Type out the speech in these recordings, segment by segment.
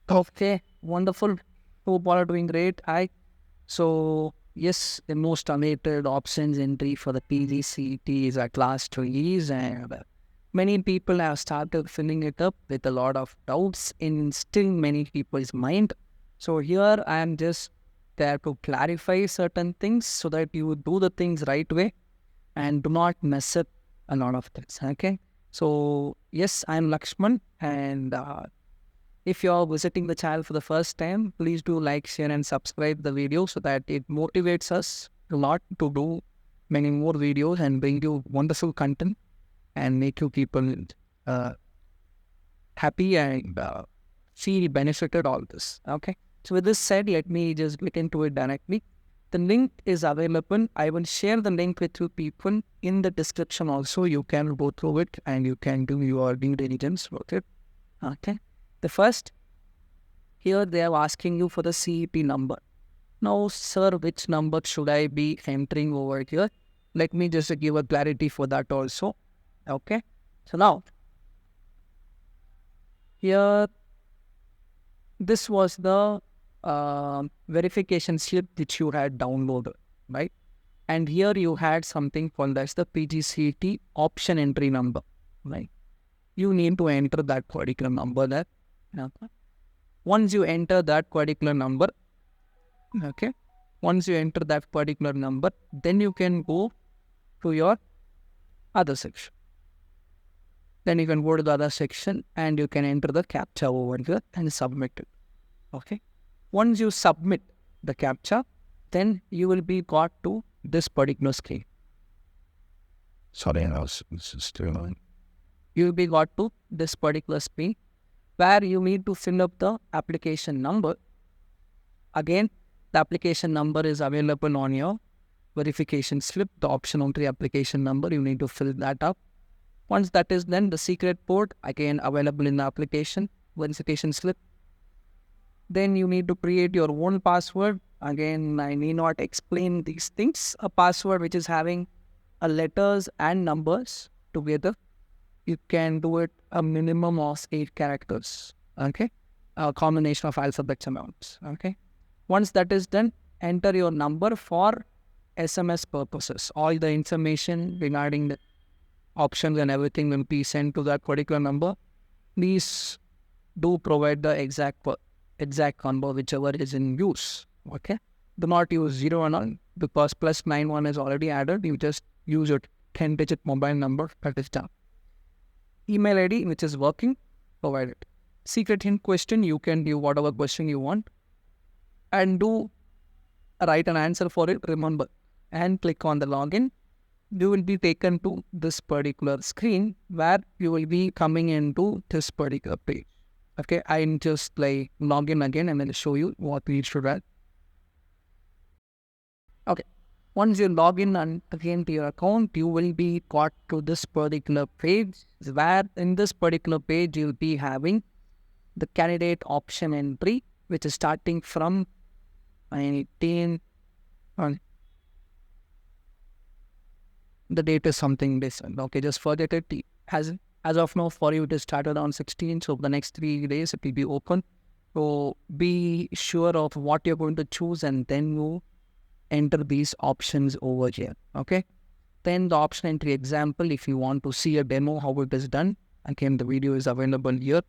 Okay, wonderful. Hope all are doing great. So yes, the most awaited options entry for the PGCET is at last release, and many people have started filling it up with a lot of doubts in still many people's mind. So here I am just there to clarify certain things so that you do the things right way and do not mess up a lot of things. Okay. So yes, I am Lakshman, and if you're visiting the channel for the first time, please do like, share, and subscribe the video so that it motivates us a lot to do many more videos and bring you wonderful content and make you people uh, happy and feel benefited all this. Okay. So with this said, let me just get into it directly. The link is available. I will share the link with you people in the description also. You can go through it and you can do your due diligence with it. Okay. The first, here they are asking you for the CEP number. Now, sir, which number should I be entering over here? Let me just give a clarity for that also. Okay. So now, here, this was the verification slip which you had downloaded, right? And here you had something called as the PGCET option entry number, right? You need to enter that particular number there. Okay. Once you enter that particular number, okay, once you enter that particular number, then you can go to your other section. Then you can go to the other section and you can enter the CAPTCHA over here and submit it. Okay. Once you submit the CAPTCHA, then you will be got to this particular screen. Sorry, I was still on. You will be got to this particular screen where you need to fill up the application number. Again, the application number is available on your verification slip, the option entry application number. You need to fill that up. Once that is done, the secret port, again available in the application verification slip. Then you need to create your own password. Again, I need not explain these things. A password which is having letters and numbers together. You can do it a minimum of 8 characters. Okay. A combination of alphabets amounts. Okay. Once that is done, enter your number for SMS purposes. All the information regarding the options and everything will be sent to that particular number. Please do provide the exact number whichever is in use. Okay. Do not use 0 and all because +91 is already added. You just use your 10-digit mobile number. That is done. Email ID which is working, provide it. Secret hint question, you can do whatever question you want and do write an answer for it, remember, and click on the login. You will be taken to this particular screen where you will be coming into this particular page. Okay, I'm just like login again and I'll show you what we should write. Okay, once you log in and again to your account, you will be got to this particular page where in this particular page you'll be having the candidate option entry, which is starting from 19. The date is something different. Okay, just forget it. As of now, for you, it is started on 16. So the next 3 days, it will be open. So be sure of what you're going to choose and then you enter these options over here. Okay. Then the option entry example, if you want to see a demo, how it is done, again, the video is available here.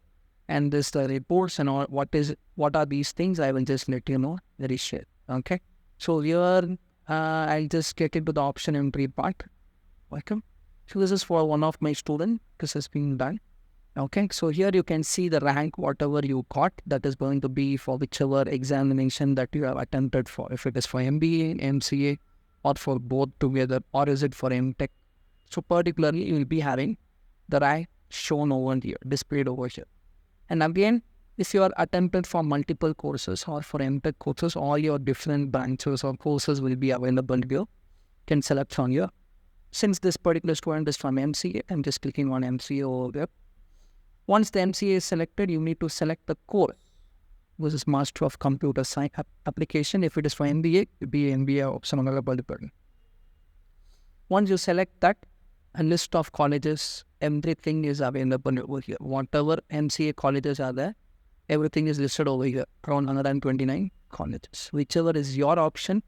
And this the reports and all, what are these things, I will just let you know very short. Okay. So here, I'll just get into the option entry part. Welcome. So this is for one of my students. This has been done. Okay. So here you can see the rank, whatever you got, that is going to be for whichever examination that you have attempted for. If it is for MBA, MCA, or for both together, or is it for MTech. So particularly, you will be having the rank shown over here, displayed over here. And again, if you are attempted for multiple courses or for MTech courses, all your different branches or courses will be available here. You can select from here. Since this particular student is from MCA, I'm just clicking on MCA over there. Once the MCA is selected, you need to select the course. This is Master of Computer Science application. If it is for MBA, it will be MBA option available. Once you select that, a list of colleges, everything is available over here. Whatever MCA colleges are there, Everything is listed over here, around 129 colleges. Whichever is your option,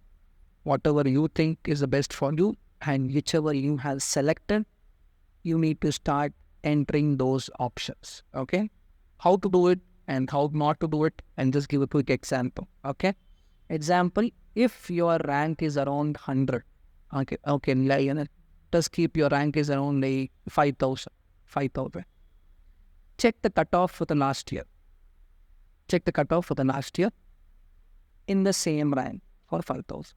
whatever you think is the best for you, and whichever you have selected, you need to start entering those options. Okay, how to do it and how not to do it, and just give a quick example. Okay, example: if your rank is around 100, just keep your rank is around like 5,000. Check the cutoff for the last year. Check the cutoff for the last year in the same rank for 5,000.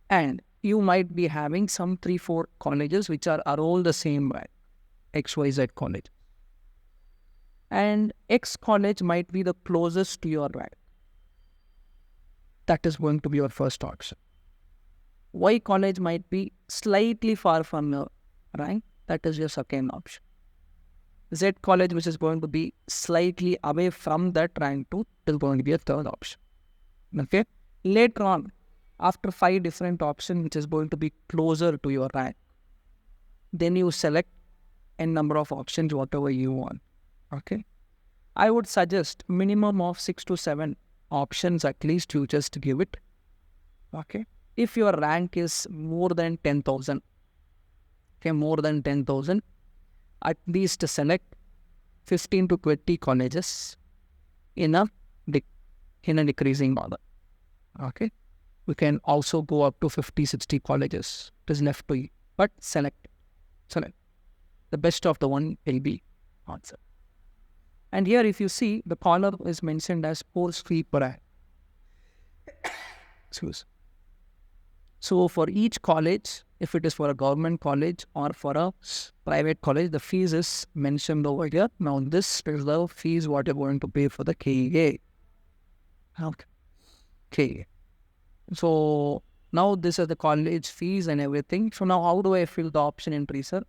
And you might be having some 3-4 colleges which are around the same rank, XYZ college. And X college might be the closest to your rank. That is going to be your first option. Y college might be slightly far from your rank. That is your second option. Z college, which is going to be slightly away from that rank too, is going to be a third option. Okay. Later on, after 5 different options, which is going to be closer to your rank, then you select a number of options, whatever you want. Okay. I would suggest minimum of 6 to 7 options at least you just give it. Okay. If your rank is more than 10,000, at least select 15 to 20 colleges in a decreasing order. Okay. We can also go up to 50, 60 colleges. It is left to you. But select. The best of the one will be answered. And here if you see, the column is mentioned as course fee per annum. So for each college, if it is for a government college or for a private college, the fees is mentioned over here. Now this is the fees what you're going to pay for the KEA. Okay. So now this is the college fees and everything. So now how do I fill the option entry, sir?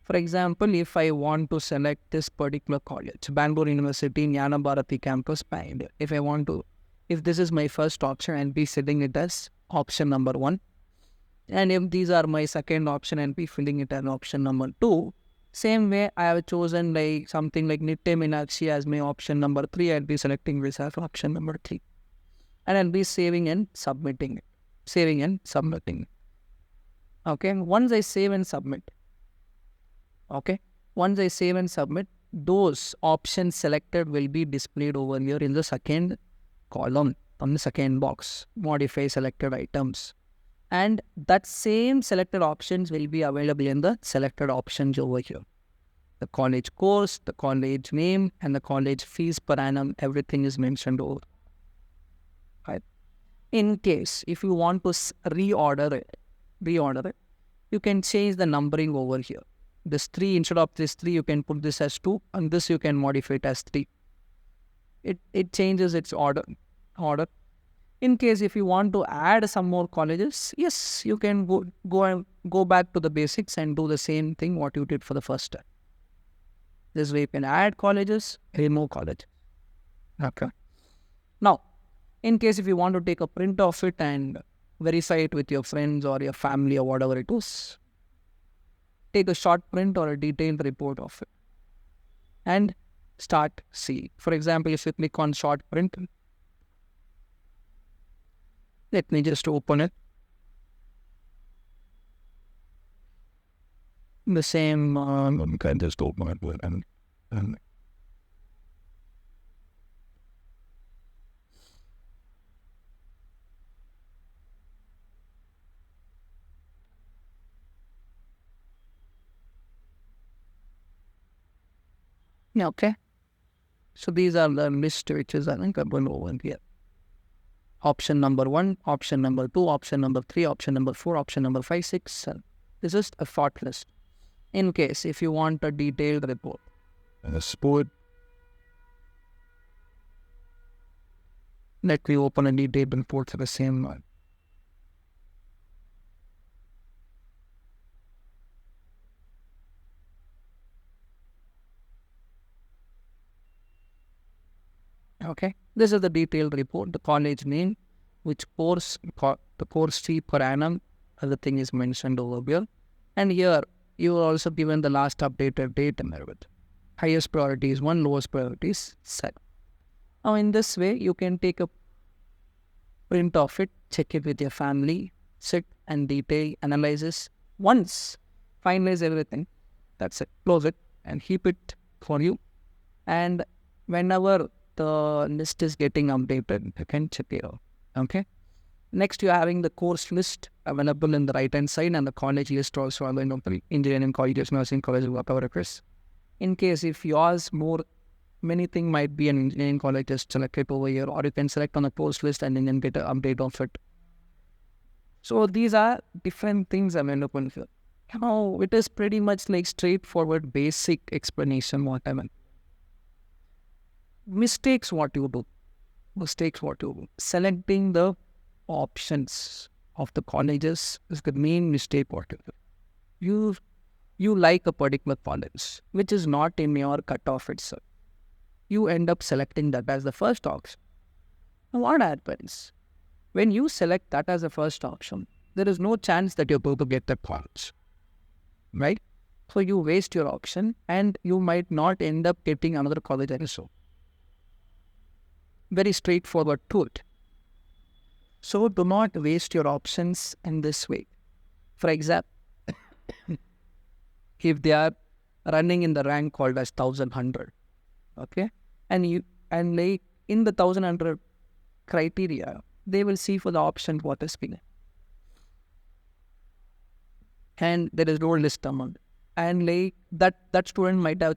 For example, if I want to select this particular college, Bangalore University, Jnana Bharati campus, Bangalore. If this is my first option, I'll be setting it as option number 1. And if these are my second option, I'll be filling it as option number 2. Same way, I have chosen like something like Nitya Meenakshi as my option number 3. I'll be selecting this as option number 3. And I'll be saving and submitting it. Okay, once I save and submit, those options selected will be displayed over here in the second column, on the second box, modify selected items. And that same selected options will be available in the selected options over here. The college course, the college name, and the college fees per annum, everything is mentioned over. Right? In case, if you want to reorder it, you can change the numbering over here. This 3, instead of this 3, you can put this as 2, and this you can modify it as 3. It changes its order. In case if you want to add some more colleges, yes, you can go back to the basics and do the same thing what you did for the first time. This way you can add colleges, remove colleges. Okay. Now, in case if you want to take a print of it and verify it with your friends or your family or whatever it is, take a short print or a detailed report of it and start seeing. For example, if you click on short print, let me just open it. The same, can just open it and okay. So these are the list which is, I think, I'm going over here. Option number 1, option number 2, option number 3, option number 4, option number 5, 6, 7. This is a short list. In case if you want a detailed report, and a sport. let me open a detailed report for the same one. Okay, this is the detailed report, the college name, which course, the course fee per annum, everything is mentioned over here. And here, you are also given the last updated date and everything. Highest priority is 1, lowest priority is 7. Now in this way, you can take a print of it, check it with your family, sit and detail, analysis. Once finalize everything, that's it. Close it and keep it for you. And whenever the list is getting updated, you can check it out. Okay. Next, you're having the course list available in the right-hand side and the college list also available. Engineering colleges, nursing colleges, whatever it is. In case if yours many things might be an engineering college, just select it over here, or you can select on the course list and then get an update of it. So these are different things available here. Now, it is pretty much like straightforward, basic explanation what I mean. Mistakes what you do. Selecting the options of the colleges is the main mistake what you do. You like a particular college, which is not in your cutoff itself. You end up selecting that as the first option. Now what happens? When you select that as the first option, there is no chance that you're going to get that college, right? So you waste your option and you might not end up getting another college also. Very straightforward truth. So do not waste your options in this way. For example, if they are running in the rank called as 1100, okay, and like in the 1100 criteria, they will see for the option what is being, and there is no list amount, and like that student might have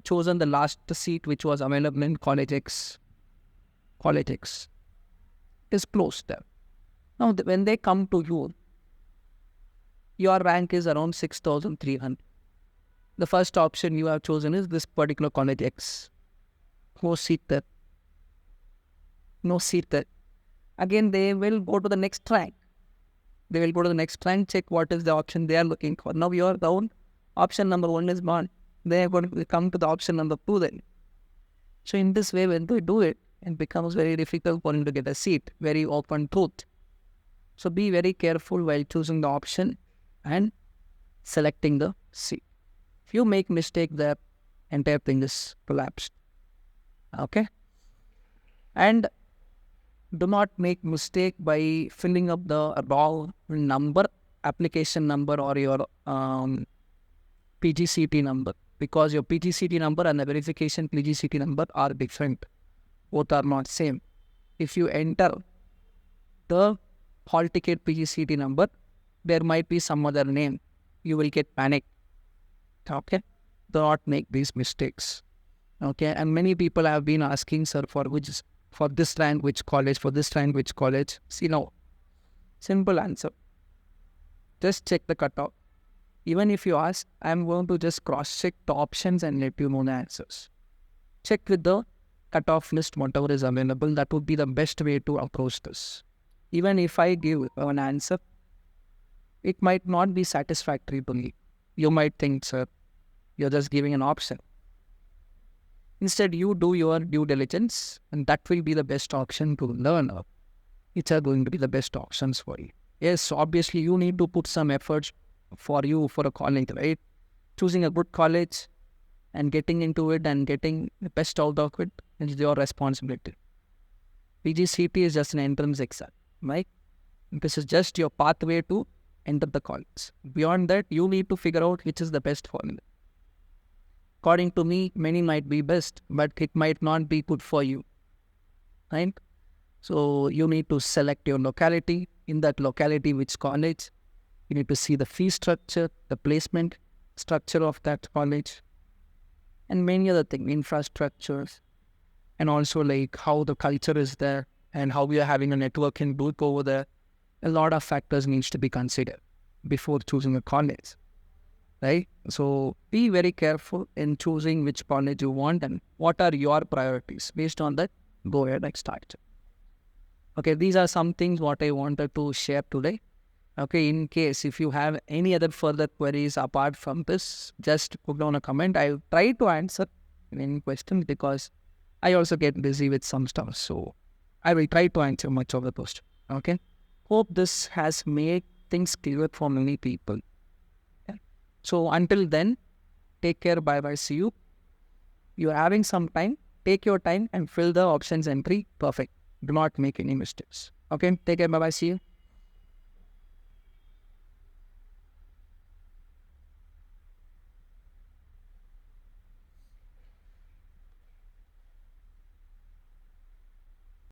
chosen the last seat which was available in college X. College X is closed there. Now when they come to you, your rank is around 6,300. The first option you have chosen is this particular college X. No seat there. No seat there. Again, they will go to the next rank. They will go to the next rank, check what is the option they are looking for. Now you are down. Option number 1 is gone. They are going to come to the option number 2 then. So in this way, when they do it, it becomes very difficult for them to get a seat. Very open truth. So be very careful while choosing the option and selecting the seat. If you make mistake, the entire thing is collapsed. Okay? And do not make mistake by filling up the wrong number, application number or your PGCET number, because your PGCET number and the verification PGCET number are different. Both are not same. If you enter the hall ticket PGCET number, there might be some other name. You will get panicked. Okay? Do not make these mistakes. Okay? And many people have been asking, sir, for this rank, which college, for this rank, which college. See, no. Simple answer. Just check the cutoff. Even if you ask, I am going to just cross-check the options and let you know the answers. Check with the cutoff list, whatever is available. That would be the best way to approach this. Even if I give an answer, it might not be satisfactory to me. You might think, sir, you're just giving an option. Instead, you do your due diligence, and that will be the best option to learn. Which are going to be the best options for you. Yes, obviously, you need to put some efforts for you for a college, right? Choosing a good college and getting into it and getting the best out of it is your responsibility. PGCET is just an entrance exam, right? This is just your pathway to enter the college. Beyond that, you need to figure out which is the best for you. According to me, many might be best, but it might not be good for you, right? So you need to select your locality. In that locality, which college? You need to see the fee structure, the placement structure of that college, and many other things, infrastructures, and also like how the culture is there and how we are having a networking group over there. A lot of factors needs to be considered before choosing a college, right? So be very careful in choosing which college you want and what are your priorities. Based on that, go ahead and start. Okay, these are some things what I wanted to share today. Okay, in case if you have any other further queries apart from this, just put down a comment. I'll try to answer any questions because I also get busy with some stuff. So I will try to answer much of the question. Okay. Hope this has made things clear for many people. Yeah. So until then, take care. Bye bye. See you. You're having some time. take your time and fill the options entry perfect. Do not make any mistakes. Okay, take care. Bye bye. See you.